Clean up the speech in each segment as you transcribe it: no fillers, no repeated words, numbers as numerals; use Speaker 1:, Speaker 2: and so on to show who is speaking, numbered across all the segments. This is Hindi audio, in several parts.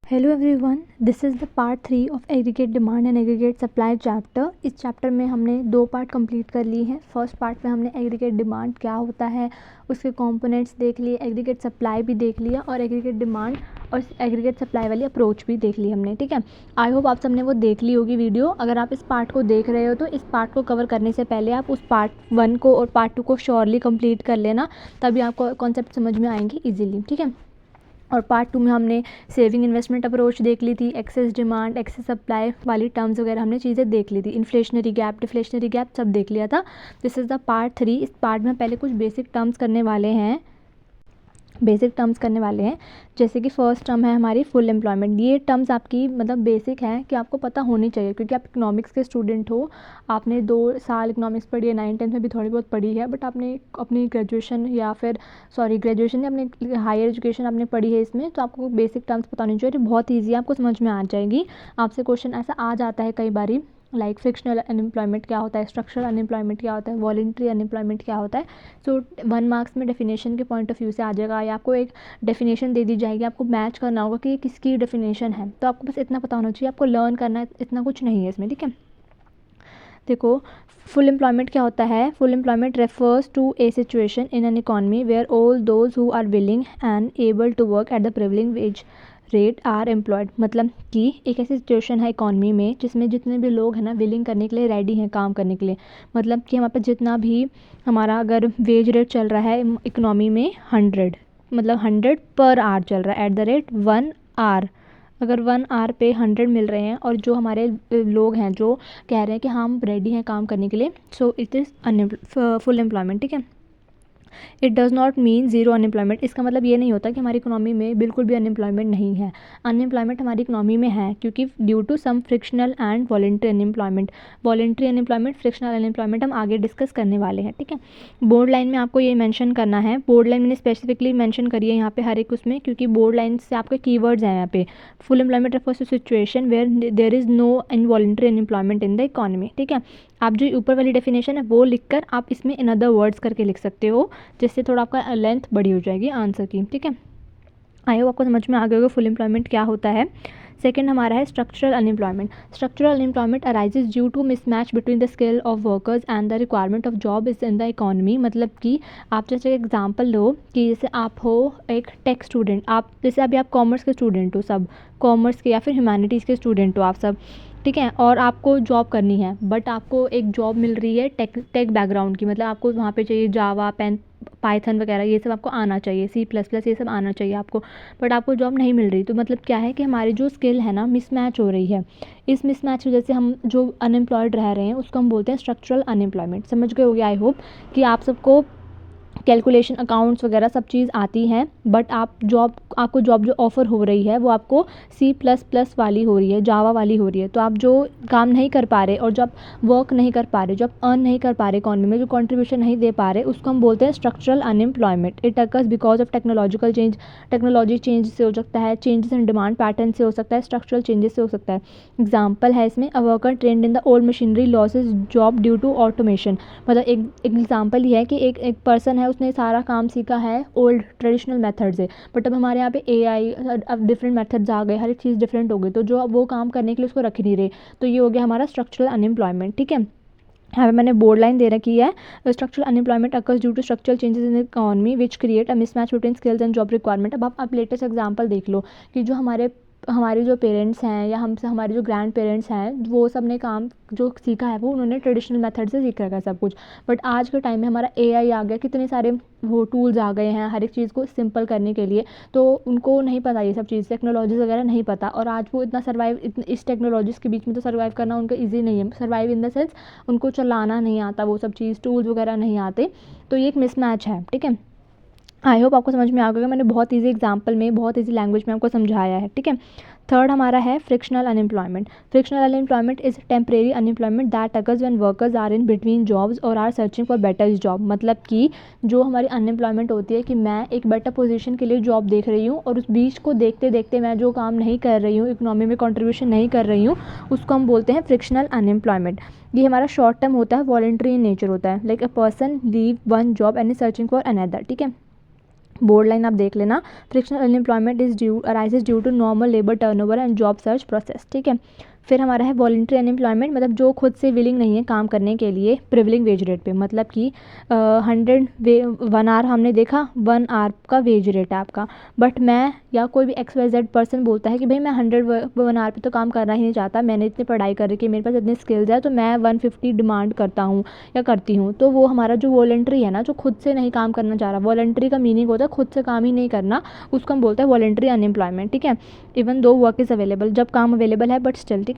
Speaker 1: Hello everyone, this is the part 3 of aggregate demand and aggregate supply chapter. इस चैप्टर में हमने 2 पार्ट कंप्लीट कर ली हैं। फर्स्ट पार्ट में हमने एग्रीगेट डिमांड क्या होता है उसके कंपोनेंट्स देख लिए, एग्रीगेट सप्लाई भी देख लिया और एग्रीगेट डिमांड और एग्रीगेट सप्लाई वाली अप्रोच भी देख ली हमने। ठीक है, आई होप आप सबने वो देख ली होगी वीडियो। अगर आप इस पार्ट को देख रहे हो तो इस पार्ट को कवर करने से पहले आप उस पार्ट 1 को और पार्ट 2 को श्योरली कंप्लीट कर लेना, तभी आपको कॉन्सेप्ट समझ में आएंगे ईजिली। ठीक है, और पार्ट 2 में हमने सेविंग इन्वेस्टमेंट अप्रोच देख ली थी, एक्सेस डिमांड एक्सेस सप्लाई वाली टर्म्स वगैरह हमने चीज़ें देख ली थी, इन्फ्लेशनरी गैप डिफ्लेशनरी गैप सब देख लिया था। This is the part 3। इस पार्ट में पहले कुछ बेसिक टर्म्स करने वाले हैं जैसे कि फर्स्ट टर्म है हमारी फुल एम्प्लॉयमेंट। ये टर्म्स आपकी मतलब बेसिक है कि आपको पता होनी चाहिए, क्योंकि आप इकोनॉमिक्स के स्टूडेंट हो, आपने 2 साल इकोनॉमिक्स पढ़ी है, 9th-10th में भी थोड़ी बहुत पढ़ी है, बट आपने अपनी ग्रेजुएशन या अपनी हायर एजुकेशन आपने पढ़ी है इसमें, तो आपको बेसिक टर्म्स पता होनी चाहिए। बहुत ईजी है, आपको समझ में आ जाएगी। आपसे क्वेश्चन ऐसा आ जाता है कई बारी, लाइक फ्रिक्शनल अनएम्प्लॉयमेंट क्या होता है, स्ट्रक्चरल अनएम्प्लॉयमेंट क्या होता है, वॉलंटरी अनएम्प्लॉयमेंट क्या होता है। सो 1 मार्क्स में डेफिनेशन के पॉइंट ऑफ व्यू से आ जाएगा, या आपको एक डेफिनेशन दे दी जाएगी, आपको मैच करना होगा कि ये किसकी डेफिनेशन है। तो आपको बस इतना पता होना चाहिए, आपको लर्न करना है, इतना कुछ नहीं है इसमें। ठीक है, देखो फुल एम्प्लॉयमेंट क्या होता है। Full employment refers to a situation in an economy where all those who are willing and able to work at the prevailing wage rate are employed. मतलब कि एक ऐसी सिचुएशन है इकॉनमी में जिसमें जितने भी लोग हैं ना विलिंग करने के लिए रेडी हैं काम करने के लिए। मतलब कि हमारे पास जितना भी हमारा अगर वेज रेट चल रहा है इकनॉमी में 100, मतलब 100 पर आवर चल रहा है एट द रेट 1 आवर। अगर 1 आवर पे 100 मिल रहे हैं और जो हमारे लोग हैं जो कह रहे हैं कि हम रेडी हैं काम करने के लिए, so it is full employment. ठीक है, it does not mean zero unemployment. इसका मतलब ये नहीं होता कि हमारी इकोनॉमी में बिल्कुल भी अनएम्प्लॉयमेंट नहीं है। अनएम्प्लॉयमेंट हमारी इकोनॉमी में है, क्योंकि due to some frictional and voluntary unemployment. Voluntary unemployment, frictional unemployment हम आगे डिस्कस करने वाले हैं। ठीक है, बोर्ड लाइन में आपको ये मेंशन करना है। बोर्ड लाइन मैंने स्पेसिफिकली मेंशन करी है यहाँ पे हर एक उसमें, क्योंकि बोर्ड लाइन से आपके कीवर्ड्स हैं यहाँ पे। Full employment refers to situation where there is no involuntary unemployment in the economy. ठीक है, आप जो ऊपर वाली डेफिनेशन है वो लिखकर आप इसमें इन अदर वर्ड्स करके लिख सकते हो, जिससे थोड़ा आपका लेंथ बड़ी हो जाएगी आंसर की। ठीक है, आई होप आपको समझ में आ गया होगा फुल एम्प्लॉयमेंट क्या होता है। सेकंड हमारा है structural unemployment. Structural unemployment arises due to mismatch between the skill of workers and the requirement of job is in the economy. मतलब कि आप जैसे एग्जांपल लो कि जैसे आप हो एक टेक स्टूडेंट, आप जैसे अभी आप कॉमर्स के स्टूडेंट हो, सब कॉमर्स के या फिर ह्यूमैनिटीज़ के स्टूडेंट हो आप सब। ठीक है, और आपको जॉब करनी है, बट आपको एक जॉब मिल रही है टेक बैकग्राउंड की, मतलब आपको वहाँ पे चाहिए जावा पाइथन वगैरह ये सब आपको आना चाहिए, C++ ये सब आना चाहिए आपको, बट आपको जॉब नहीं मिल रही। तो मतलब क्या है कि हमारी जो स्किल है ना मिसमैच हो रही है। इस मिसमैच की वजह से हम जो अनएम्प्लॉयड रह रहे हैं उसको हम बोलते हैं स्ट्रक्चरल अनएम्प्लॉयमेंट। समझ गए होगे आई होप कि आप सबको कैलकुलेशन अकाउंट्स वगैरह सब चीज़ आती हैं, बट आपको जॉब जो ऑफ़र हो रही है वो आपको C++ वाली हो रही है, जावा वाली हो रही है। तो आप जो काम नहीं कर पा रहे और जब वर्क नहीं कर पा रहे, जब अर्न नहीं कर पा रहे इकॉनमी में, जो कंट्रीब्यूशन नहीं दे पा रहे, उसको हम बोलते हैं structural unemployment. It occurs because of technological change. Technology change से हो सकता है, चेंजेस इन डिमांड पैटर्न से हो सकता है, स्ट्रक्चरल चेंजेस से हो सकता है। एग्जाम्पल है इसमें a worker trained in the old machinery loses job due to automation. मतलब एक एग्जाम्पल ये है कि एक पर्सन है, उसने सारा काम सीखा है ओल्ड ट्रेडिशनल मेथड से, बट अब हमारे यहाँ पे AI, अब डिफरेंट मेथड्स आ गए, हर एक चीज़ डिफरेंट हो गई, तो जो अब वो काम करने के लिए उसको रख नहीं रहे, तो ये हो गया हमारा स्ट्रक्चरल अनएम्प्लॉयमेंट। ठीक है, यहाँ पे मैंने बोर्ड लाइन दे रखी है। Structural unemployment occurs due to structural changes in the economy which create a mismatch between skills and job requirement. अब आप लेटेस्ट एग्जांपल देख लो कि जो हमारे जो पेरेंट्स हैं या हमसे हमारे जो ग्रैंड पेरेंट्स हैं, वो सब ने काम जो सीखा है वो उन्होंने ट्रेडिशनल मेथड से सीख रखा है सब कुछ, बट आज के टाइम में हमारा AI आ गया, कितने सारे वो टूल्स आ गए हैं हर एक चीज़ को सिंपल करने के लिए, तो उनको नहीं पता ये सब चीज़, टेक्नोलॉजीज़ वगैरह नहीं पता, और आज वो इतना इस टेक्नोलॉजीज़ के बीच में तो सर्वाइव करना उनका ईजी नहीं है। सर्वाइव इन द सेंस उनको चलाना नहीं आता, वो सब चीज़ टूल्स वगैरह नहीं आते, तो ये एक मिसमैच है। ठीक है, आई होप आपको समझ में आ गया, मैंने बहुत ईजी एग्जांपल में बहुत ईजी लैंग्वेज में आपको समझाया है। ठीक है, थर्ड हमारा है frictional unemployment. Frictional unemployment is temporary unemployment that occurs when workers are in between jobs और are searching for better job. मतलब कि जो हमारी अनएम्प्लॉयमेंट होती है कि मैं एक बेटर पोजीशन के लिए जॉब देख रही हूँ और उस बीच को देखते देखते मैं जो काम नहीं कर रही हूँ, इकोनॉमी में कंट्रीब्यूशन नहीं कर रही हूँ, उसको हम बोलते हैं फ्रिक्शनल अनएम्प्लॉयमेंट। ये हमारा शॉर्ट टर्म होता है, वॉलंटरी इन नेचर होता है, like a person leave one job and is searching for another. ठीक है, बोर्ड लाइन आप देख लेना, frictional unemployment is due arises due to normal labour turnover and job search process, ठीक है। फिर हमारा है वॉलंटरी अनएम्प्लॉयमेंट, मतलब जो खुद से विलिंग नहीं है काम करने के लिए प्रिवलिंग वेज रेट पे, मतलब कि 100 हमने देखा 1 आवर का वेज रेट है आपका, बट मैं या कोई भी XYZ पर्सन बोलता है कि भाई मैं 100 पे तो काम करना ही नहीं चाहता, मैंने इतनी पढ़ाई कर रखी है, मेरे पास इतनी स्किल्स है, तो मैं 150 डिमांड करता हूँ या करती हूँ। तो वो हमारा जो वॉलंटरी है ना, जो खुद से नहीं काम करना चाह रहा, वॉलंटरी का मीनिंग होता है खुद से काम ही नहीं करना, उसको हम बोलते हैं वॉलंटरी अनएम्प्लॉयमेंट, ठीक है। Even though work is available, जब काम अवेलेबल है बट स्टिल, ठीक है।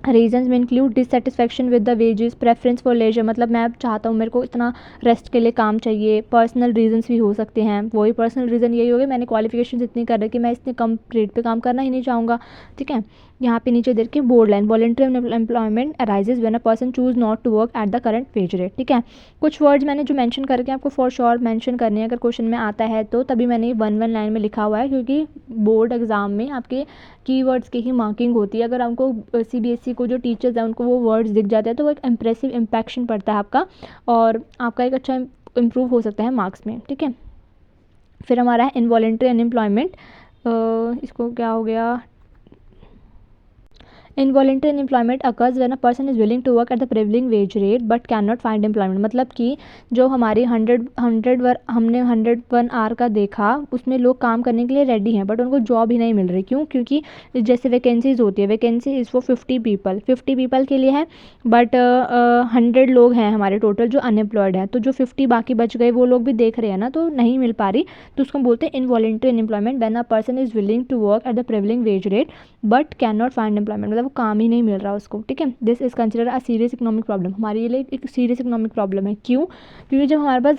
Speaker 1: रीजंस में include dissatisfaction with the wages, preference for leisure, मतलब मैं चाहता हूँ मेरे को इतना रेस्ट के लिए काम चाहिए, पर्सनल रीजंस भी हो सकते हैं, वही पर्सनल रीज़न यही हो गया मैंने क्वालिफिकेशन इतनी कर रखी, मैं इतने कम रेट पे काम करना ही नहीं चाहूँगा, ठीक है। यहाँ पे नीचे देख के bold line, voluntary employment arises when a person choose not to work at the current wage rate, ठीक है। कुछ वर्ड्स मैंने जो मेंशन करके आपको फॉर श्योर मेंशन करने हैं, अगर क्वेश्चन में आता है तो तभी मैंने 1 लाइन में लिखा हुआ है, क्योंकि बोर्ड एग्जाम में आपके कीवर्ड्स की ही मार्किंग होती है। अगर हमको CBSE को जो टीचर्स हैं उनको वो वर्ड्स दिख जाते हैं तो वो एक इम्प्रेसिव इम्पैक्शन पड़ता है आपका, और आपका एक अच्छा इम्प्रूव हो सकता है मार्क्स में, ठीक है। फिर हमारा है इनवॉलेंट्री अनएम्प्लॉयमेंट, इसको क्या हो गया, involuntary unemployment occurs when a person is willing to work at the prevailing wage rate but can not find employment, मतलब कि जो हमारी 101 आवर का देखा, उसमें लोग काम करने के लिए रेडी हैं बट उनको जॉब ही नहीं मिल रही, क्यों? क्योंकि जैसे वैकेंसीज होती है, वैकेंसी इज़ फॉर 50 पीपल के लिए है, बट 100 लोग हैं हमारे टोटल जो अनएम्प्लॉयड हैं, तो जो 50 बाकी बच गए वो लोग भी देख रहे हैं ना, तो नहीं मिल पा रही, तो उसको हम बोलते हैं involuntary unemployment when a person is willing to work at the prevailing wage rate but can not find employment, मतलब वो काम ही नहीं मिल रहा उसको, ठीक है। This is consider a serious economic problem, हमारे लिए एक सीरियस इकोनॉमिक प्रॉब्लम है, क्यों? क्योंकि जब हमारे पास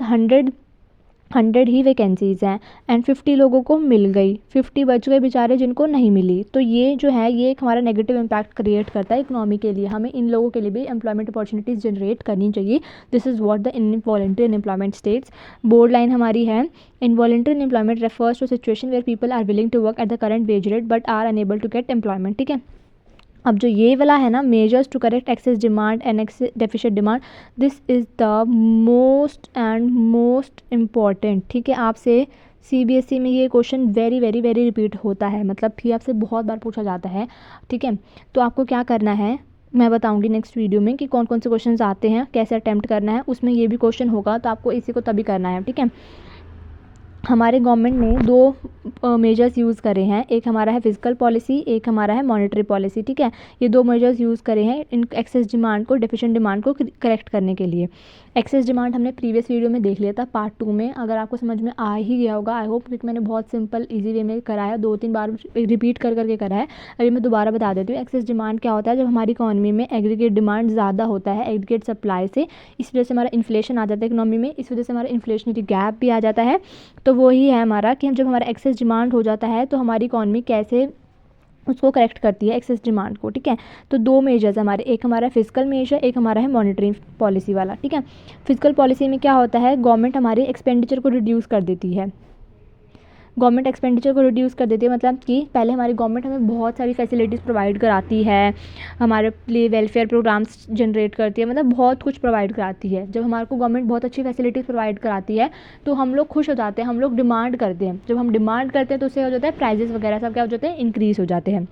Speaker 1: 100 ही वैकेंसीज़ हैं एंड 50 लोगों को मिल गई, 50 बच गए बेचारे जिनको नहीं मिली, तो ये जो है ये एक हमारा नेगेटिव इम्पैक्ट क्रिएट करता है इकोनॉमी के लिए, हमें इन लोगों के लिए भी एम्प्लॉयमेंट अपॉर्चुनिटीज़ जनरेट करनी चाहिए। This is what the involuntary unemployment states. Board line हमारी है, involuntary unemployment refers to situation where people are willing to work at the current wage rate but are unable to get employment, ठीक है। अब जो ये वाला है ना, measures to correct excess demand and excess deficient demand, this is the most important, ठीक है। आपसे CBSE में ये question very very very repeat होता है, मतलब भी आपसे बहुत बार पूछा जाता है, ठीक है। तो आपको क्या करना है मैं बताऊंगी नेक्स्ट वीडियो में कि कौन कौन से क्वेश्चंस आते हैं, कैसे अटैम्प्ट करना है, उसमें ये भी क्वेश्चन होगा, तो आपको इसी को तभी करना है, ठीक है। हमारे गवर्नमेंट ने दो मेजर्स यूज़ करे हैं, एक हमारा है फिजिकल पॉलिसी, एक हमारा है मॉनेटरी पॉलिसी, ठीक है। ये दो मेजर्स यूज़ करे हैं इन एक्सेस डिमांड को, डेफिशिएंट डिमांड को करेक्ट करने के लिए। एक्सेस डिमांड हमने प्रीवियस वीडियो में देख लिया था पार्ट 2 में, अगर आपको समझ में आ ही गया होगा आई होप, क्योंकि मैंने बहुत सिंपल ईजी वे में कराया, 2-3 बार रिपीट कर करके करा है। अभी मैं दोबारा बता देती हूँ। एक्सेस डिमांड क्या होता है, जब हमारी इकॉनमी में एग्रीगेट डिमांड ज़्यादा होता है एग्रीगेट सप्लाई से, इस वजह से हमारा इन्फ्लेशन आ जाता है इकनॉमी में, इस वजह से हमारा इन्फ्लेशनरी गैप भी आ जाता है। तो वही है हमारा कि जब हमारा एक्सेस डिमांड हो जाता है तो हमारी इकॉनमी कैसे उसको करेक्ट करती है एक्सेस डिमांड को, ठीक है। तो दो मेजर्स हमारे, एक हमारा फिजिकल मेजर, एक हमारा है मॉनेटरी पॉलिसी वाला, ठीक है। फिजिकल पॉलिसी में क्या होता है, गवर्नमेंट हमारी एक्सपेंडिचर को रिड्यूस कर देती है, गवर्नमेंट एक्सपेंडिचर को रिड्यूस कर देती है, मतलब कि पहले हमारी गवर्नमेंट हमें बहुत सारी फैसिलिटीज़ प्रोवाइड कराती है, हमारे लिए वेलफेयर प्रोग्राम्स जनरेट करती है, मतलब बहुत कुछ प्रोवाइड कराती है। जब हमारे को गवर्नमेंट बहुत अच्छी फैसिलिटीज़ प्रोवाइड कराती है तो हम लोग खुश हो जाते हैं, हम लोग डिमांड करते हैं, जब हम डिमांड करते हैं तो उससे हो जाता है प्राइजेस वगैरह सब क्या हो जाते हैं, इंक्रीज़ हो जाते हैं,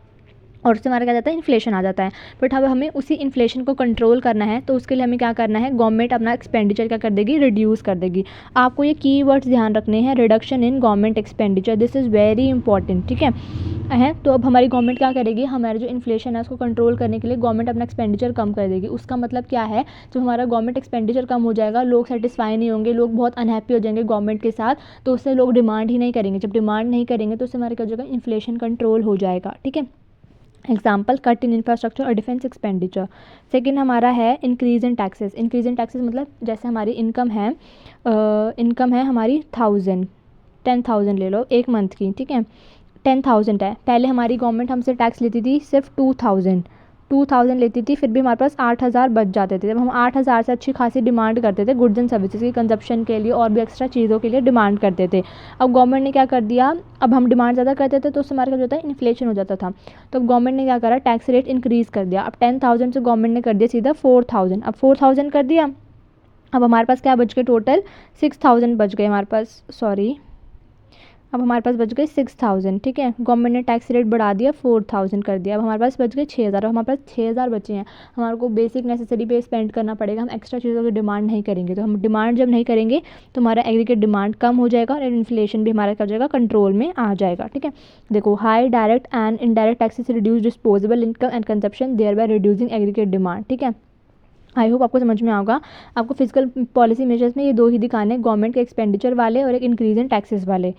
Speaker 1: और उससे हमारा क्या जाता है, इन्फ्लेशन आ जाता है। बट अब हमें उसी इन्फ्लेशन को कंट्रोल करना है, तो उसके लिए हमें क्या करना है, गवर्नमेंट अपना एक्सपेंडिचर क्या कर देगी, रिड्यूस कर देगी। आपको ये कीवर्ड्स ध्यान रखने हैं, reduction in government expenditure, this is very important, ठीक है। तो अब हमारी गवर्नमेंट क्या करेगी, हमारा जो इन्फ्लेशन है उसको कंट्रोल करने के लिए गवर्नमेंट अपना एक्सपेंडिचर कम कर देगी। उसका मतलब क्या है, जब हमारा गवर्नमेंट एक्सपेंडिचर कम हो जाएगा, लोग सेटिस्फाई नहीं होंगे, लोग बहुत अनहैप्पी हो जाएंगे गवर्नमेंट के साथ, तो उससे लोग डिमांड ही नहीं करेंगे। जब डिमांड नहीं करेंगे तो उससे हमारा क्या हो जाएगा, इन्फ्लेशन कंट्रोल हो जाएगा, ठीक है। एग्जाम्पल, कट इन इंफ्रास्ट्रक्चर और डिफेंस एक्सपेंडिचर। सेकंड हमारा है increase in taxes. Increase in taxes मतलब जैसे हमारी इनकम है हमारी 10,000 ले लो एक मंथ की, ठीक है। 10,000 है, पहले हमारी गवर्नमेंट हमसे टैक्स लेती थी सिर्फ 2,000 लेती थी, फिर भी हमारे पास 8,000 बच जाते थे। जब हम 8,000 से अच्छी खासी डिमांड करते थे गुड्स एंड सर्विसेज की कंजप्शन के लिए और भी एक्स्ट्रा चीज़ों के लिए डिमांड करते थे। अब गवर्नमेंट ने क्या कर दिया, अब हम डिमांड ज़्यादा करते थे तो उससे हमारा क्या होता है, इन्फ्लेशन हो जाता था। तो अब गवर्नमेंट ने क्या करा, टैक्स रेट इंक्रीज़ कर दिया। अब 10,000 से गवर्नमेंट ने कर दिया सीधा 4,000, अब 4,000 कर दिया। अब हमारे पास क्या बच गए, टोटल 6,000 बच गए हमारे पास, सॉरी अब हमारे पास बच गए 6000, ठीक है। गवर्नमेंट ने टैक्स रेट बढ़ा दिया, 4000 कर दिया। अब हमारे पास बच गए 6000, हमारे पास 6000 बचे हैं। हमारे को बेसिक नेसेसरी पे स्पेंड करना पड़ेगा, हम एक्स्ट्रा चीज़ों की डिमांड नहीं करेंगे। तो हम डिमांड जब नहीं करेंगे तो हमारा एग्रीगेट डिमांड कम हो जाएगा और इन्फ्लेशन भी हमारा क्या हो जाएगा, कंट्रोल में आ जाएगा, ठीक है। देखो, high direct and indirect taxes reduce disposable income and consumption, thereby reducing aggregate demand, ठीक है। आई होप आपको समझ में आएगा। आपको फिजिकल पॉलिसी मेजर्स में ये दो ही दिखाने, गवर्नमेंट के एक्सपेंडिचर वाले और एक इंक्रीज इन टैक्सेस वाले।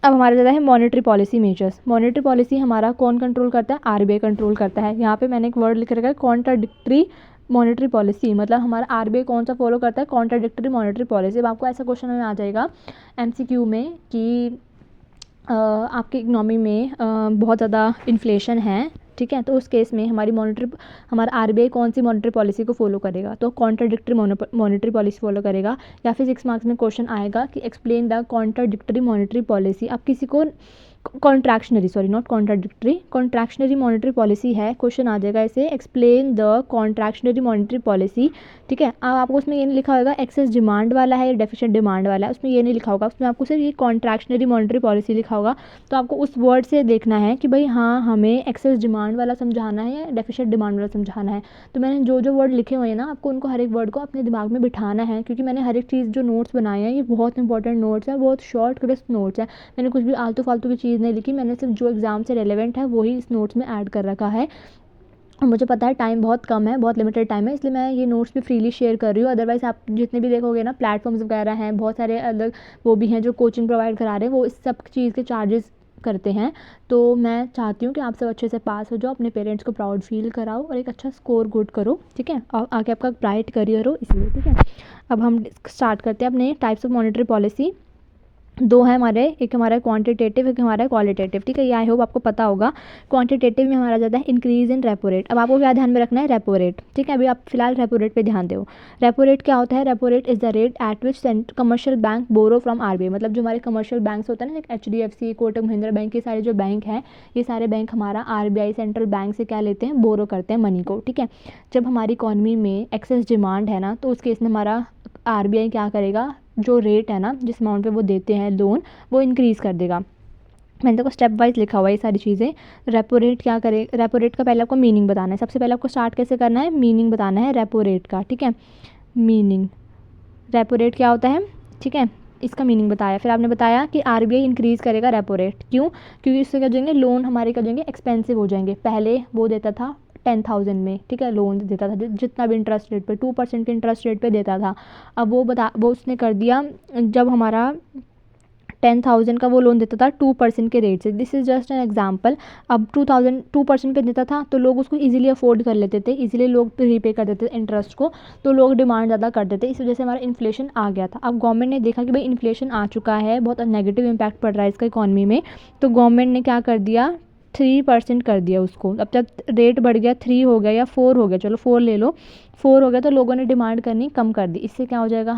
Speaker 1: अब हमारा ज़्यादा है monetary policy measures. Monetary policy हमारा कौन कंट्रोल करता है, आरबीआई कंट्रोल करता है। यहाँ पे मैंने एक वर्ड लिख रखा है, कॉन्ट्राडिक्टरी मॉनेटरी पॉलिसी, मतलब हमारा आरबीआई कौन सा फॉलो करता है, कॉन्ट्राडिक्टरी मॉनेटरी पॉलिसी। अब आपको ऐसा क्वेश्चन में आ जाएगा एमसीक्यू में कि आपकी इकनॉमी में बहुत ज़्यादा इन्फ्लेशन है, ठीक है। तो उस केस में हमारा आरबीआई कौन सी मॉनेटरी पॉलिसी को फॉलो करेगा, तो कॉन्ट्राडिक्टरी मॉनेटरी पॉलिसी फॉलो करेगा। या फिर 6 मार्क्स में क्वेश्चन आएगा कि explain the contradictory monetary policy. अब किसी को कॉन्ट्रैक्शनरी मॉनेटरी पॉलिसी है, क्वेश्चन आ जाएगा इसे, explain the contractionary monetary policy, ठीक है। अब आपको उसमें ये नहीं लिखा होगा एक्सेस डिमांड वाला है या डेफिशिएंट डिमांड वाला है, उसमें ये नहीं लिखा होगा, उसमें आपको सिर्फ ये कॉन्ट्रैक्शनरी मॉनेटरी पॉलिसी लिखा होगा। तो आपको उस वर्ड से देखना है कि भाई हाँ, हमें एक्सेस डिमांड वाला समझाना है या डेफिशिएंट डिमांड वाला समझाना है। तो मैंने जो जो वर्ड लिखे हुए हैं ना, आपको उनको हर एक वर्ड को अपने दिमाग में बिठाना है, क्योंकि मैंने हर एक चीज़ जो नोट्स बनाए हैं ये बहुत इंपॉर्टेंट नोट्स हैं, बहुत शॉर्ट क्रिस्प नोट्स हैं। मैंने कुछ भी आलतू फालतू की चीज़ नहीं लिखी, मैंने सिर्फ जो एग्ज़ाम से रेलेवेंट है वही इस नोट्स में ऐड कर रखा है। और मुझे पता है टाइम बहुत कम है, बहुत लिमिटेड टाइम है, इसलिए मैं ये नोट्स भी फ्रीली शेयर कर रही हूँ। अदरवाइज़ आप जितने भी देखोगे ना, प्लेटफॉर्म्स वगैरह हैं, बहुत सारे अलग वो भी हैं जो कोचिंग प्रोवाइड करा रहे हैं, वो इस सब चीज़ के चार्जेस करते हैं। तो मैं चाहती हूँ कि आप सब अच्छे से पास हो जाओ, अपने पेरेंट्स को प्राउड फील कराओ और एक अच्छा स्कोर गुड करो, ठीक है, और आगे आपका ब्राइट करियर हो, इसलिए, ठीक है। अब हम स्टार्ट करते हैं अपने टाइप्स ऑफ मॉनेटरी पॉलिसी। दो है हमारे, एक हमारा क्वांटिटेटिव, एक हमारा क्वालिटेटिव, ठीक है। ये आई होप आपको पता होगा। क्वांटिटेटिव में हमारा जाता है इंक्रीज इन रेपो रेट। अब आपको क्या ध्यान में रखना है, रेपो रेट, ठीक है। अभी आप फिलहाल रेपो रेट पे ध्यान दो। रेपो रेट क्या होता है, repo rate is the rate at which commercial bank borrow from RBI. मतलब जो हमारे कमर्शियल बैंक्स होते हैं ना, एचडीएफसी, कोटक महिंद्रा बैंक, ये सारे जो बैंक हैं, ये सारे बैंक हमारा आरबीआई सेंट्रल बैंक से क्या लेते हैं, बोरो करते हैं मनी को, ठीक है। जब हमारी इकॉनमी में एक्सेस डिमांड है ना, तो उस केस में हमारा आरबीआई क्या करेगा, जो रेट है ना, जिस अमाउंट पे वो देते हैं लोन, वो इंक्रीज़ कर देगा। मैंने देखो स्टेप वाइज लिखा हुआ है ये सारी चीज़ें। रेपो रेट क्या करे, रेपो रेट का पहले आपको मीनिंग बताना है। सबसे पहले आपको स्टार्ट कैसे करना है, मीनिंग बताना है रेपो रेट का, ठीक है। मीनिंग, रेपो रेट क्या होता है, ठीक है, इसका मीनिंग बताया। फिर आपने बताया कि आरबीआई इंक्रीज़ करेगा रेपो रेट, क्यों, क्योंकि इससे क्या हो जाएंगे, लोन हमारे क्या हो जाएंगे, एक्सपेंसिव हो जाएंगे। पहले वो देता था 10,000 में, ठीक है, लोन देता था, जितना भी इंटरेस्ट रेट पे 2% के इंटरेस्ट रेट पे देता था। अब वो उसने कर दिया, जब हमारा 10,000 का वो लोन देता था 2% के रेट से। This is just an example. अब 2% पे देता था तो लोग उसको इजीली अफोर्ड कर लेते थे, इजीली लोग रीपे कर देते थे इंटरेस्ट को, तो लोग डिमांड ज़्यादा करते थे, इस वजह से हमारा इन्फ्लेशन आ गया था। अब गवर्नमेंट ने देखा कि भाई इन्फ्लेशन आ चुका है, बहुत नेगेटिव इम्पैक्ट पड़ रहा है इसका इकॉनमी में, तो गवर्नमेंट ने क्या कर दिया, 3% कर दिया उसको। अब जब रेट बढ़ गया, 3 हो गया या 4 हो गया, चलो 4 ले लो, 4 हो गया, तो लोगों ने डिमांड करनी कम कर दी। इससे क्या हो जाएगा,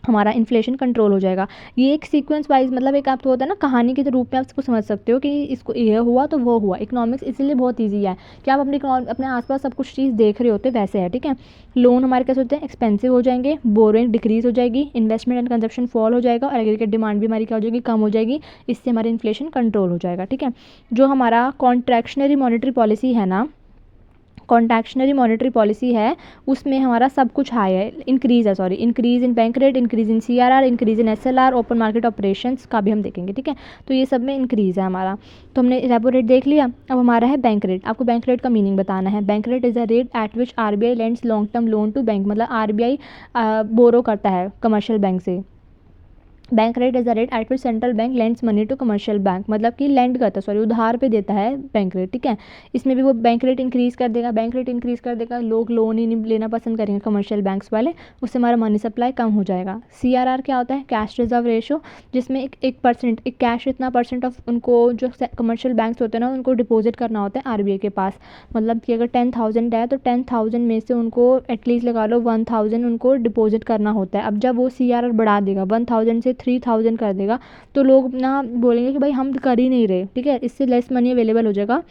Speaker 1: हमारा इन्फ्लेशन कंट्रोल हो जाएगा। ये एक सीक्वेंस वाइज, मतलब एक आप तो होता है ना, कहानी के रूप में आप इसको समझ सकते हो कि इसको ये हुआ तो वो हुआ। इकोनॉमिक्स इसीलिए बहुत इजी है कि आप अपने आसपास सब कुछ चीज़ देख रहे होते वैसे है, ठीक है। लोन हमारे कैसे होते हैं, एक्सपेंसिव हो जाएंगे, बोरोइंग डिक्रीज हो जाएगी, इन्वेस्टमेंट एंड कंजप्शन फॉल हो जाएगा, और एग्रीगेट डिमांड भी हमारी क्या हो जाएगी, कम हो जाएगी। इससे हमारा इन्फ्लेशन कंट्रोल हो जाएगा, ठीक है। जो हमारा कॉन्ट्रैक्शनरी मॉनेटरी पॉलिसी है ना, कॉन्ट्रैक्शनरी मॉनेटरी पॉलिसी है, उसमें हमारा सब कुछ हाई है, increase in bank rate, increase in CRR, increase in SLR, open market operations का भी हम देखेंगे, ठीक है। तो ये सब में इंक्रीज़ है हमारा। तो हमने रेपो रेट देख लिया। अब हमारा है बैंक रेट। आपको बैंक रेट का मीनिंग बताना है। Bank rate is a rate at which RBI lends long term loan to bank, मतलब आरबीआई बोरो करता है कमर्शियल बैंक से। Bank rate is the rate at which central bank lends money to commercial bank, मतलब कि लेंड करता है, उधार पे देता है बैंक रेट, ठीक है। इसमें भी वो बैंक रेट इंक्रीज़ कर देगा, लोग लोन ही नहीं लेना पसंद करेंगे कमर्शियल बैंक्स वाले, उससे हमारा मनी सप्लाई कम हो जाएगा। सीआरआर क्या होता है, कैश रिजर्व रेशो, जिसमें एक कैश इतना परसेंट ऑफ उनको जो कमर्शियल बैंक्स होते हैं ना, उनको डिपॉजिट करना होता है आरबीआई के पास। मतलब कि अगर 10,000 है तो 10,000 में से उनको एटलीस्ट लगा लो 1,000 उनको डिपॉजिट करना होता है। अब जब वो सीआरआर बढ़ा देगा 1,000 से 3,000 कर देगा, तो लोग ना बोलेंगे कि भाई हम कर ही नहीं रहे, ठीक है, इससे लेस मनी अवेलेबल हो जाएगा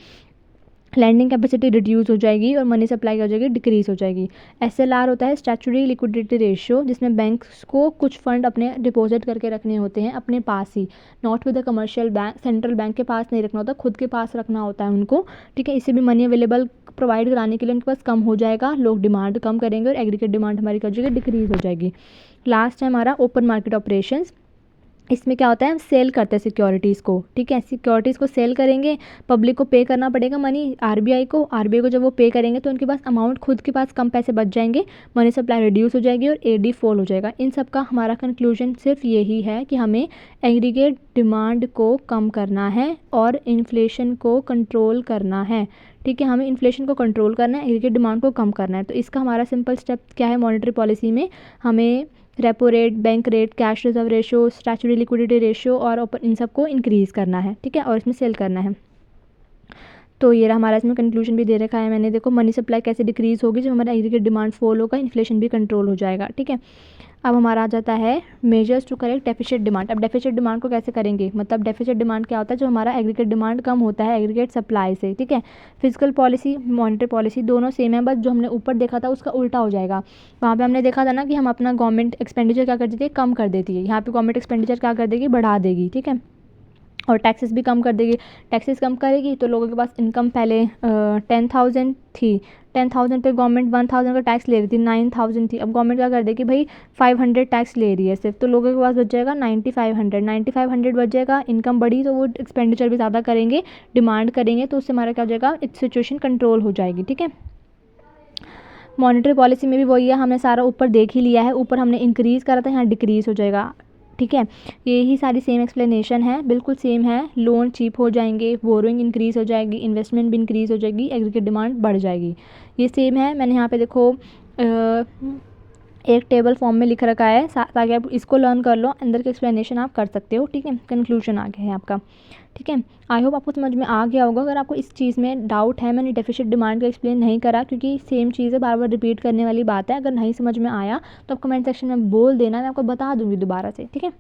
Speaker 1: लैंडिंग कैपेसिटी रिड्यूस हो जाएगी और मनी सप्लाई क्या हो जाएगी, डिक्रीज हो जाएगी। एसएलआर होता है स्टैचुटरी लिक्विडिटी रेशियो, जिसमें बैंक्स को कुछ फंड अपने डिपॉजिट करके रखने होते हैं अपने पास ही, not with the commercial bank, central bank के पास नहीं रखना होता, खुद के पास रखना होता है उनको, ठीक है। इससे भी मनी अवेलेबल प्रोवाइड कराने के लिए उनके पास कम हो जाएगा, लोग डिमांड कम करेंगे और एग्रीगेट डिमांड हमारी क्या हो जाएगी, डिक्रीज हो जाएगी। लास्ट है हमारा ओपन मार्केट ऑपरेशंस। इसमें क्या होता है, हम सेल करते हैं सिक्योरिटीज़ को, ठीक है। सिक्योरिटीज़ को सेल करेंगे, पब्लिक को पे करना पड़ेगा मनी आरबीआई को जब वो पे करेंगे तो उनके पास अमाउंट, खुद के पास कम पैसे बच जाएंगे, मनी सप्लाई रिड्यूस हो जाएगी और एडी फॉल हो जाएगा। इन सब का हमारा कंक्लूजन सिर्फ यही है कि हमें एग्रीगेट डिमांड को कम करना है और इन्फ्लेशन को कंट्रोल करना है, ठीक है। हमें इन्फ्लेशन को कंट्रोल करना है, एग्रीगेट डिमांड को कम करना है। तो इसका हमारा सिंपल स्टेप क्या है, मॉनेटरी पॉलिसी में हमें repo rate, bank rate, cash reserve ratio, statutory liquidity ratio और इन सबको इंक्रीज़ करना है, ठीक है, और इसमें सेल करना है। तो ये रहा हमारा, इसमें कंक्लूजन भी दे रखा है मैंने। देखो मनी सप्लाई कैसे डिक्रीज़ होगी, जब हमारा एग्रीगेट डिमांड फॉल होगा, इन्फ्लेशन भी कंट्रोल हो जाएगा, ठीक है। अब हमारा आ जाता है measures to correct deficit demand. अब डेफिसिट डिमांड को कैसे करेंगे, मतलब डेफिसिट डिमांड क्या होता है, जो हमारा एग्रीगेट डिमांड कम होता है एग्रीगेट सप्लाई से, ठीक है। फिजिकल पॉलिसी, मॉनेटरी पॉलिसी दोनों सेम है, बस जो हमने ऊपर देखा था उसका उल्टा हो जाएगा। वहाँ पे हमने देखा था ना कि हम अपना गवर्नमेंट एक्सपेंडिचर क्या कर देती है, कम कर देती है, यहाँ पे गवर्नमेंट एक्सपेंडिचर क्या कर देगी, बढ़ा देगी, ठीक है। और टैक्सेस भी कम कर देगी। टैक्सेस कम करेगी तो लोगों के पास इनकम पहले 10,000 थी, 10,000 पे गवर्नमेंट 1,000 का टैक्स ले रही थी, 9,000 थी, अब गवर्नमेंट क्या कर देगी भाई 500 टैक्स ले रही है सिर्फ, तो लोगों के पास बच जाएगा 9,500 बच जाएगा। इनकम बढ़ी तो वो एक्सपेंडिचर भी ज़्यादा करेंगे, डिमांड करेंगे, तो उससे हमारा क्या हो जाएगा, सिचुएशन कंट्रोल हो जाएगी, ठीक है। मॉनेटरी पॉलिसी में भी वही है, हमने सारा ऊपर देख ही लिया है, ऊपर हमने इंक्रीज़ करा था, यहाँ डिक्रीज़ हो जाएगा, ठीक है। यही सारी सेम एक्सप्लेनेशन है, बिल्कुल सेम है। लोन चीप हो जाएंगे, बोरोइंग इंक्रीज़ हो जाएगी, इन्वेस्टमेंट भी इंक्रीज़ हो जाएगी, एग्रीगेट डिमांड बढ़ जाएगी, ये सेम है। मैंने यहाँ पे देखो एक टेबल फॉर्म में लिख रखा है ताकि आप इसको लर्न कर लो, अंदर के एक्सप्लेनेशन आप कर सकते हो, ठीक है। कंक्लूजन आ गया है आपका, ठीक है। आई होप आपको समझ में आ गया होगा। अगर आपको इस चीज़ में डाउट है, मैंने डेफिसिट डिमांड का एक्सप्लेन नहीं करा क्योंकि सेम चीज़ है, बार बार रिपीट करने वाली बात है। अगर नहीं समझ में आया तो आप कमेंट सेक्शन में बोल देना, मैं आपको बता दूँगी दोबारा से, ठीक है।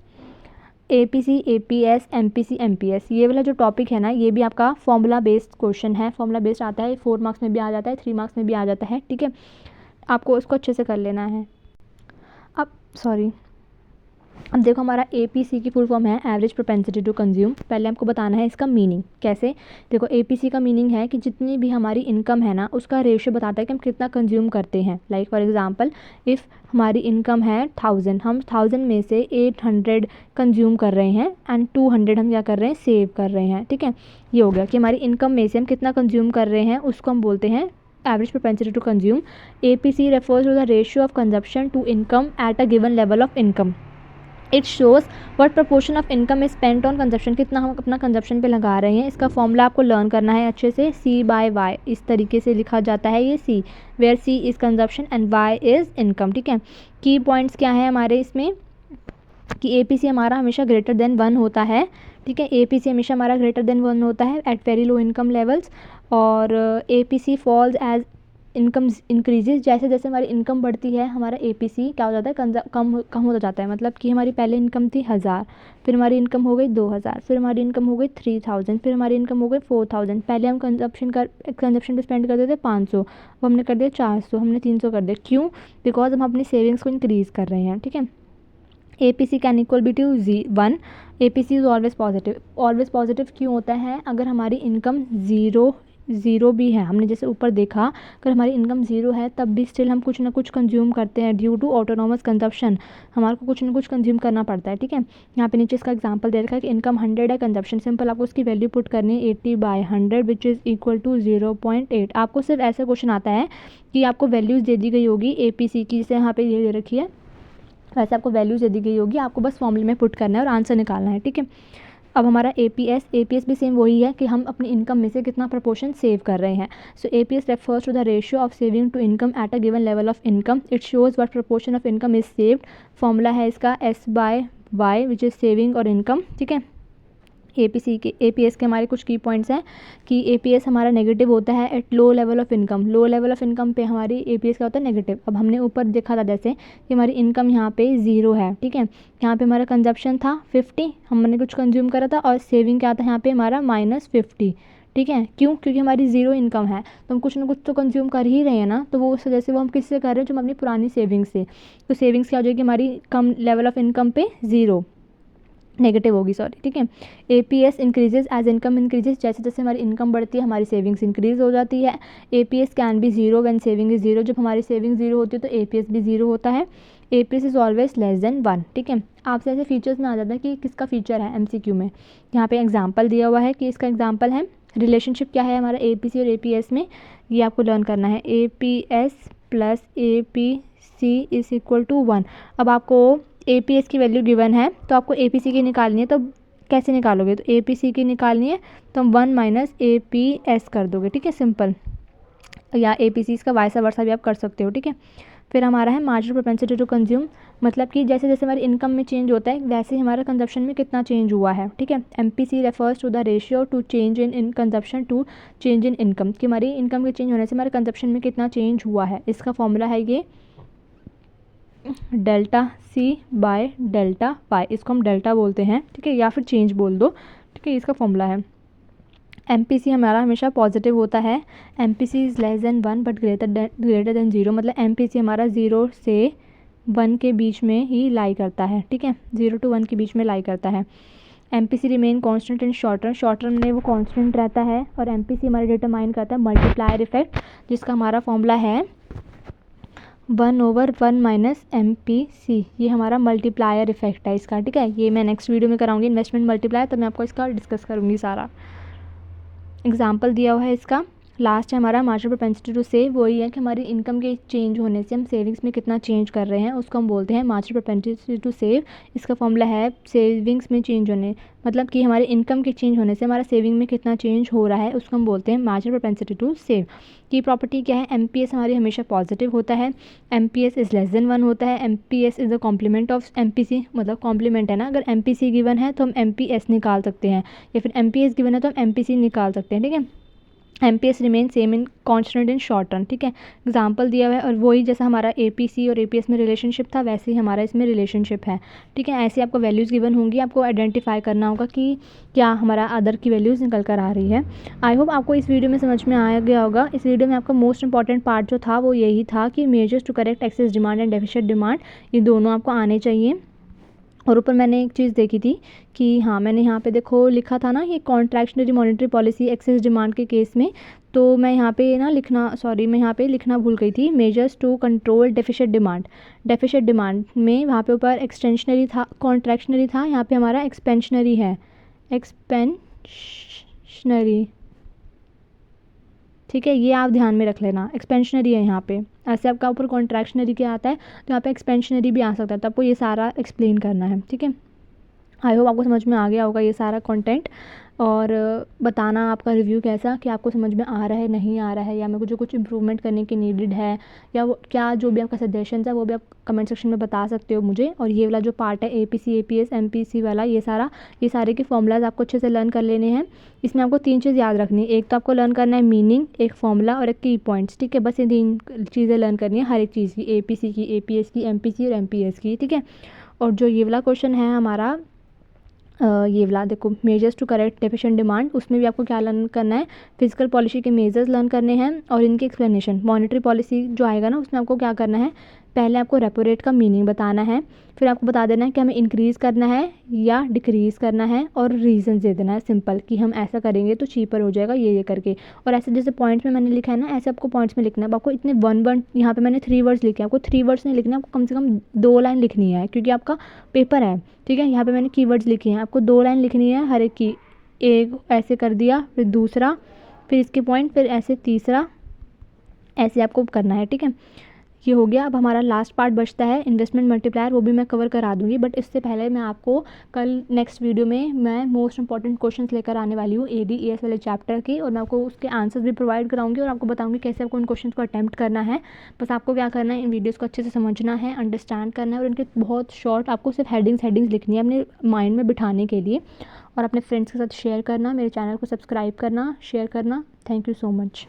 Speaker 1: एपीसी, एपीएस, एमपीसी, एमपीएस, ये वाला जो टॉपिक है ना, ये भी आपका फॉर्मूला बेस्ड क्वेश्चन है, फॉर्मूला बेस्ड आता है, 4 मार्क्स में भी आ जाता है, 3 मार्क्स में भी आ जाता है, ठीक है। आपको उसको अच्छे से कर लेना है। अब देखो हमारा एपीसी की फुल फॉर्म है एवरेज प्रोपेंसिटी टू कंज्यूम। पहले आपको बताना है इसका मीनिंग कैसे। देखो एपीसी का मीनिंग है कि जितनी भी हमारी इनकम है ना, उसका रेशियो बताता है कि हम कितना कंज्यूम करते हैं। लाइक फॉर एग्जांपल, इफ़ हमारी इनकम है 1000, हम 1000 में से 800 कंज्यूम कर रहे हैं एंड 200 हम क्या कर रहे हैं, सेव कर रहे हैं, ठीक है। ये हो गया कि हमारी इनकम में से हम कितना कंज्यूम कर रहे हैं, उसको हम बोलते हैं average propensity to consume. APC refers to the ratio of consumption to income at a given level of income. It shows what proportion of income is spent on consumption, कितना हम अपना कंजप्शन पे लगा रहे हैं। इसका फॉर्मूला आपको लर्न करना है अच्छे से, C/Y इस तरीके से लिखा जाता है, ये C where C is consumption and Y is income, ठीक है। की पॉइंट्स क्या है हमारे इसमें कि एपीसी हमारा हमेशा ग्रेटर देन 1 होता है, ठीक है। एपीसी हमेशा हमारा ग्रेटर देन 1 होता है at very low income levels, और APC falls as income increases, जैसे जैसे हमारी इनकम बढ़ती है हमारा एपीसी क्या हो जाता है, कम होता जाता है। मतलब कि हमारी पहले इनकम थी 1000, फिर हमारी इनकम हो गई 2000, फिर हमारी इनकम हो गई 3000, फिर हमारी इनकम हो गई 4000। पहले हम कंजप्शन पे स्पेंड करते थे 500, अब हमने कर दिया 400, हमने 300 कर दिया। क्यों? बिकॉज हम अपनी सेविंग्स को इंक्रीज़ कर रहे हैं, ठीक है। APC can equal be to 1। APC is always positive. Always positive क्यों होता है? अगर हमारी इनकम ज़ीरो भी है, हमने जैसे ऊपर देखा, अगर हमारी इनकम ज़ीरो है तब भी स्टिल हम कुछ ना कुछ कंज्यूम करते हैं ड्यू टू ऑटोनॉमस कंजप्शन, हमारे को कुछ ना कुछ कंज्यूम करना पड़ता है, ठीक है। यहाँ पे नीचे इसका एग्जांपल दे रखा है कि इनकम 100 है, कंजप्शन सिंपल, आपको उसकी वैल्यू पुट करनी है 80/100 विच इज़ इक्वल टू 0.8। आपको सिर्फ ऐसा क्वेश्चन आता है कि आपको वैल्यूज़ दे दी गई होगी APC की, जैसे यहाँ पे ये दे रखी है, वैसे आपको वैल्यूज़ दे दी गई होगी, आपको बस फॉर्मूले में पुट करना है और आंसर निकालना है, ठीक है। अब हमारा APS भी सेम वही है कि हम अपनी इनकम में से कितना प्रपोर्शन सेव कर रहे हैं। So APS refers to the ratio of saving to income at a given level of income. It shows what proportion of income is saved. Formula है इसका S/Y विच इज़ सेविंग और इनकम, ठीक है। APS के हमारे कुछ की पॉइंट्स हैं कि APS हमारा नेगेटिव होता है at low level of income. Low level of income पे हमारी APS क्या होता है, नेगेटिव। अब हमने ऊपर देखा था जैसे कि हमारी इनकम यहाँ पे 0 है, ठीक है। यहाँ पे हमारा कंजप्शन था 50, हमने कुछ कंज्यूम करा था, और सेविंग क्या था यहाँ पे हमारा -50, ठीक है। क्यों? क्योंकि हमारी ज़ीरो इनकम है, तो हम कुछ ना कुछ तो कंज्यूम कर ही रहे हैं ना, तो वो उस वजह से वो हम किससे कर रहे हैं, जो हम अपनी पुरानी सेविंग्स से। तो सेविंग्स क्या हो जाएगी हमारी, कम लेवल ऑफ इनकम पे ज़ीरो, नेगेटिव होगी, सॉरी, ठीक है। APS increases as income increases, जैसे जैसे हमारी इनकम बढ़ती है हमारी सेविंग्स इंक्रीज हो जाती है। APS can be zero when saving is zero, जब हमारी सेविंग जीरो होती है तो एपीएस भी जीरो होता है। APS is always less than 1, ठीक है। आपसे ऐसे फीचर्स में आ जाता है कि किसका फीचर है एमसीक्यू में। यहाँ पे एग्जाम्पल दिया हुआ है कि इसका एग्जाम्पल है, रिलेशनशिप क्या है हमारा एपीसी और एपीएस में, ये आपको लर्न करना है। APS plus APC is equal to 1। अब आपको एपीएस की वैल्यू गिवन है तो आपको एपीसी की निकालनी है, तो कैसे निकालोगे, तो एपीसी की निकालनी है तो हम 1 माइनस एपीएस कर दोगे, ठीक है, सिंपल। या एपीसी का वाइसा वर्सा भी आप कर सकते हो, ठीक है। फिर हमारा है मार्जिनल प्रोपेंसिटी टू कंज्यूम, मतलब कि जैसे जैसे हमारी इनकम में चेंज होता है वैसे ही हमारा कंजप्शन में कितना चेंज हुआ है, ठीक है। MPC refers to the ratio to change in consumption to change in income, कि हमारी इनकम के चेंज होने से हमारे कंजप्शन में कितना चेंज हुआ है। इसका फॉर्मूला है ये delta C by delta Y, इसको हम डेल्टा बोलते हैं, ठीक है, या फिर चेंज बोल दो, ठीक है। इसका फॉर्मूला है एमपीसी हमारा हमेशा पॉजिटिव होता है। MPC is less than 1 but greater than 0, मतलब एमपीसी हमारा 0 से 1 के बीच में ही लाई करता है, ठीक है, 0 to 1 के बीच में लाई करता है। MPC remain constant in short term, short term में वो कांस्टेंट रहता है। और एमपीसी हमारा डिटरमाइन करता है मल्टीप्लायर इफेक्ट, जिसका हमारा फॉर्मूला है 1/1 माइनस एमपीसी, ये हमारा मल्टीप्लायर इफेक्ट है इसका, ठीक है। ये मैं नेक्स्ट वीडियो में कराऊंगी इन्वेस्टमेंट मल्टीप्लायर, तो मैं आपको इसका डिस्कस करूंगी सारा। एग्जाम्पल दिया हुआ है इसका। लास्ट है हमारा मार्जिनल प्रोपेंसिटी टू सेव, वही है कि हमारी इनकम के चेंज होने से हम सेविंग्स में कितना चेंज कर रहे हैं, उसको हम बोलते हैं मार्जिनल प्रोपेंसिटी टू सेव। इसका फॉर्मूला है सेविंग्स में चेंज होने, मतलब कि हमारे इनकम के चेंज होने से हमारा सेविंग में कितना चेंज हो रहा है, उसको हम बोलते हैं मार्जिनल प्रोपेंसिटी टू सेव। की प्रॉपर्टी क्या है, एमपीएस हमारी हमेशा पॉजिटिव होता है, एमपीएस इज़ लेस देन 1 होता है, MPS is the complement of MPC, मतलब कॉम्प्लीमेंट है ना, अगर एमपीसी गिवन है तो हम एमपीएस निकाल सकते हैं, या फिर एमपीएस गिवन है तो हम एमपीसी निकाल सकते हैं, ठीक है। MPS remain same in constant in short term, ठीक है। एग्जाम्पल दिया हुआ है, और वही जैसा हमारा एपीसी और एपीएस में रिलेशनशिप था वैसे ही हमारा इसमें रिलेशनशिप है, ठीक है। ऐसे आपको वैल्यूज़ गिवन होंगी, आपको आइडेंटिफाई करना होगा कि क्या हमारा अदर की वैल्यूज़ निकल कर आ रही है। आई होप आपको इस वीडियो में समझ में आ गया होगा। इस वीडियो में आपका मोस्ट इंपॉर्टेंट पार्ट जो था वो यही था कि measures to correct excess demand and deficit demand, ये दोनों आपको आने चाहिए। और ऊपर मैंने एक चीज़ देखी थी कि हाँ, मैंने यहाँ पे देखो लिखा था ना, ये contractionary monetary policy excess demand के केस में, तो मैं यहाँ पे ना मैं यहाँ पे लिखना भूल गई थी, measures to control deficit demand. Deficit demand में वहाँ पे ऊपर एक्सटेंशनरी था, कॉन्ट्रैक्शनरी था, यहाँ पे हमारा एक्सपेंशनरी है, एक्सपेंशनरी, ठीक है, ये आप ध्यान में रख लेना, एक्सपेंशनरी है यहाँ पे। ऐसे आपका ऊपर कॉन्ट्रैक्शनरी क्या आता है तो यहाँ पे एक्सपेंशनरी भी आ सकता है, तो आपको ये सारा एक्सप्लेन करना है, ठीक है। आई होप आपको समझ में आ गया होगा ये सारा कंटेंट, और बताना आपका रिव्यू कैसा, कि आपको समझ में आ रहा है नहीं आ रहा है, या मेरे को जो कुछ इम्प्रूवमेंट करने की नीडेड है, या वो क्या जो भी आपका सजेशंस है वो भी आप कमेंट सेक्शन में बता सकते हो मुझे। और ये वाला जो पार्ट है एपीसी एपीएस एमपीसी वाला, ये सारे के फॉर्मूलाज आपको अच्छे से लर्न कर लेने हैं। इसमें आपको 3 चीज़ याद रखनी है, एक तो आपको लर्न करना है मीनिंग, एक फॉर्मूला और एक की पॉइंट्स, ठीक है। बस ये 3 चीज़ें लर्न करनी है हर एक चीज़ की, एपीसी की, एपीएस की, एमपीसी और एमपीएस की, ठीक है। और जो ये वाला क्वेश्चन है हमारा, ये वाला देखो, measures to correct deficient demand, उसमें भी आपको क्या लर्न करना है, फिजिकल पॉलिसी के मेजर्स लर्न करने हैं और इनके एक्सप्लेनेशन। मॉनेटरी पॉलिसी जो आएगा ना उसमें आपको क्या करना है, पहले आपको रेपो रेट का मीनिंग बताना है, फिर आपको बता देना है कि हमें इंक्रीज़ करना है या डिक्रीज़ करना है, और रीज़न दे देना है सिंपल कि हम ऐसा करेंगे तो चीपर हो जाएगा ये करके। और ऐसे जैसे पॉइंट्स में मैंने लिखा है ना, ऐसे आपको पॉइंट्स में लिखना है। आपको इतने वन वर्ड, यहाँ पे मैंने 3 वर्ड्स लिखे हैं, आपको 3 वर्ड्स नहीं लिखना, आपको कम से कम 2 लाइन लिखनी है, क्योंकि आपका पेपर है, ठीक है। यहाँ पे मैंने कीवर्ड्स लिखे हैं, आपको 2 लाइन लिखनी है हर एक की, एक ऐसे कर दिया, फिर दूसरा, फिर इसके पॉइंट, फिर ऐसे तीसरा, ऐसे आपको करना है, ठीक है। ये हो गया। अब हमारा लास्ट पार्ट बचता है इन्वेस्टमेंट मल्टीप्लायर, वो भी मैं कवर करा दूंगी, बट इससे पहले मैं आपको कल नेक्स्ट वीडियो में मैं मोस्ट इंपॉर्टेंट क्वेश्चंस लेकर आने वाली हूँ ADES वाले चैप्टर की, और मैं आपको उसके आंसर्स भी प्रोवाइड कराऊंगी और आपको बताऊंगी कैसे आपको उन क्वेश्चंस को अटैम्प्ट करना है। बस आपको क्या करना है, इन वीडियोज़ को अच्छे से समझना है, अंडरस्टैंड करना है, और इनके बहुत शॉर्ट आपको सिर्फ हेडिंग्स लिखनी है अपने माइंड में बिठाने के लिए, और अपने फ्रेंड्स के साथ शेयर करना, मेरे चैनल को सब्सक्राइब करना, शेयर करना। Thank you so much.